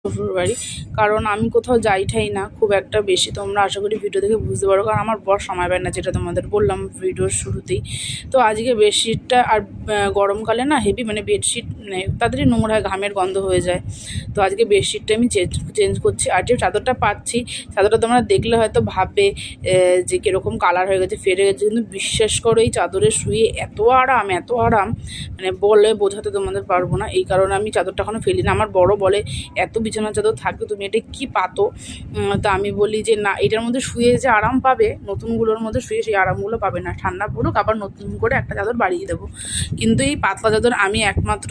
শ্বশুরবাড়ি, কারণ আমি কোথাও যাই ঠাই না খুব একটা বেশি। তোমরা আশা করি ভিডিও দেখে বুঝতে পারো, কারণ আমার বর সময় পায় না, যেটা তোমাদের বললাম ভিডিওর শুরুতেই। তো আজকে বেডশিটটা আর গরমকালে না হেভি মানে বেডশিট মানে তাড়াতাড়ি নোংরা হয়, ঘামের গন্ধ হয়ে যায়। তো আজকে বেডশিটটা আমি চেঞ্জ করছি। আর যে চাদরটা পাচ্ছি, চাদরটা তোমরা দেখলে হয়তো ভাববে যে কীরকম কালার হয়ে গেছে, ফেটে গেছে, কিন্তু বিশ্বাস করো এই চাদরে শুয়ে এত আরাম মানে বলে বোঝাতে তোমাদের পারবো না। এই কারণে আমি চাদরটা এখনও ফেলি না। আমার বড় বলে এত বিছানার চাদর থাকবে তুমি এটা কি পাতো। তা আমি বলি যে না, এটার মধ্যে শুয়ে যে আরাম পাবে, নতুনগুলোর মধ্যে শুয়ে সেই আরামগুলো পাবে না। ঠান্ডা পড়ুক আবার নতুন করে একটা চাদর বাড়িয়ে দেবো। কিন্তু এই পাতলা চাদর আমি একমাত্র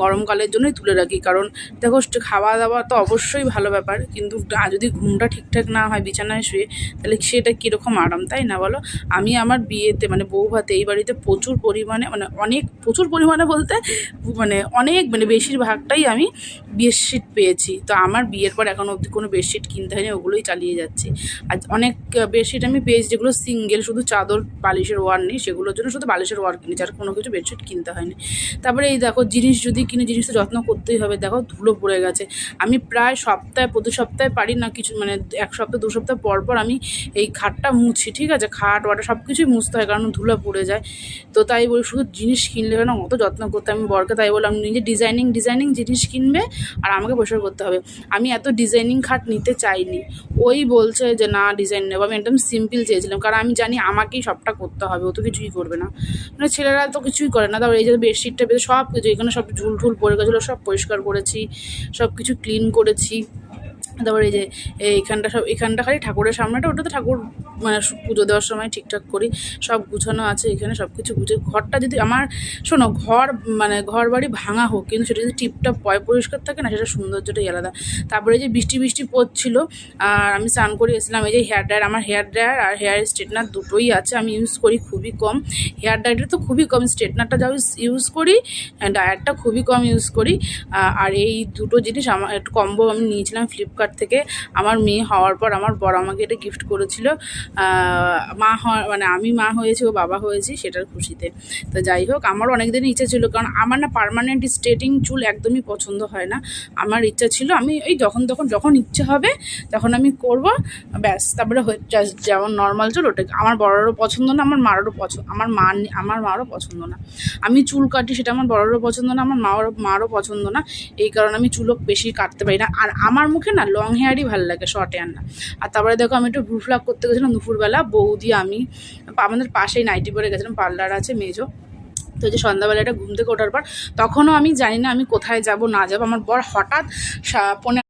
গরমকালের জন্যই তুলে রাখি। কারণ দেখো খাওয়া দাওয়া তো অবশ্যই ভালো ব্যাপার, কিন্তু যদি ঘুমটা ঠিকঠাক না হয় বিছানায় শুয়ে, তাহলে সেটা কীরকম আরাম, তাই না বলো? আমি আমার বিয়েতে মানে বউ ভাতে এই বাড়িতে প্রচুর পরিমাণে প্রচুর পরিমাণে বলতে অনেক বেশিরভাগটাই আমি বেডশিট পেয়েছি। তো আমার বিয়ের পর এখনও অবধি কোনো বেডশিট কিনতে হয়নি, ওগুলোই চালিয়ে যাচ্ছি। আর অনেক বেডশিট আমি পেয়েছি যেগুলো সিঙ্গেল, শুধু চাদর বালিশের ওয়ার নেই, সেগুলোর জন্য শুধু বালিশের ওয়ার কিনেছি, আর কোনো কিছু বেডশিট কিনতে হয়নি। তারপরে এই দেখো জিনিস যদি কিনে, জিনিস তো যত্ন করতেই হবে। দেখো ধুলো পড়ে গেছে। আমি প্রায় প্রতি সপ্তাহে পারি না কিছু এক সপ্তাহ 2 সপ্তাহ পর পর আমি এই খাটটা মুছি, ঠিক আছে? খাট ওয়াটা সব কিছুই মুছতে হয়, কারণ ধুলো পড়ে যায়। তো তাই বলি শুধু জিনিস কিনলে না, অত যত্ন করতে আমি বরকে তাই বললাম নিজে ডিজাইনিং জিনিস কিনবে আর আমাকে পরিষ্কার করতে হবে। আমি এত ডিজাইনিং খাট নিতে চাইনি। ওই বলছে যে না ডিজাইন নেবো, আমি একদম সিম্পল চেয়েছিলাম, কারণ আমি জানি আমাকেই সবটা করতে হবে, ও তো কিছুই করবে না। ছেলেরা তো কিছুই করে না। তারপর এই যে বেডশিটটা সব কিছু এখানে সব ঝুল পড়ে গেছিলো, সব পরিষ্কার করেছি, সব কিছু ক্লিন করেছি। তারপর এই যে এখানটা খালি ঠাকুরের সামনেটা, ওটা তো ঠাকুর পুজো দেওয়ার সময় ঠিকঠাক করি। সব গুছানো আছে এখানে, সব কিছু ঘরটা যদি আমার শোনো ঘর বাড়ি ভাঙা হোক, কিন্তু সেটা যদি টিপটাপ পরিষ্কার থাকে না, সেটা সৌন্দর্যটাই আলাদা। তারপরে যে বৃষ্টি পড়ছিল আর আমি স্নান করে এসেছিলাম। এই যে হেয়ার ড্রায়ার, আমার হেয়ার ড্রায়ার আর হেয়ার স্ট্রেটনার দুটোই আছে, আমি ইউজ করি খুবই কম। হেয়ার ড্রায়ারটা তো খুবই কম, স্ট্রেটনারটা যাও ইউজ করি, ড্রায়ারটা খুবই কম ইউজ করি। আর এই দুটো জিনিস আমার একটু কম্বো আমি নিয়েছিলাম ফ্লিপকার্ট থেকে। আমার মেয়ে হওয়ার পর আমার বড় আমাকে এটা গিফট করেছিল, আমি মা হয়েছি, ও বাবা হয়েছি, সেটার খুশিতে। তো যাই হোক, আমারও অনেক দিনের ইচ্ছা ছিল, কারণ আমার না পার্মানেন্ট স্ট্রেটিং চুল একদমই পছন্দ হয় না। আমার ইচ্ছা ছিল আমি এই যখন ইচ্ছে হবে তখন আমি করব, ব্যাস। তারপরে যেমন নর্মাল চুল, ওটা আমার বড়োরও পছন্দ না, আমার মারও পছন্দ না। আমি চুল কাটি, সেটা আমার বড়োরও পছন্দ না, আমার মারও পছন্দ না। এই কারণে আমি চুলও বেশি কাটতে পারি না। আর আমার মুখে না লং হেয়ারই ভালো লাগে, শর্ট হেয়ার না। আর তারপরে দেখো আমি একটু ব্রু প্লাক করতে গেছিলাম দুপুরবেলা, বৌদি আমি আমাদের পাশেই নাইটি পরে গেছিলাম, পার্লার আছে মেজো। তো যে সন্ধ্যাবেলাটা ঘুম থেকে ওঠার পর তখনও আমি জানি না আমি কোথায় যাব না যাব। আমার বর হঠাৎ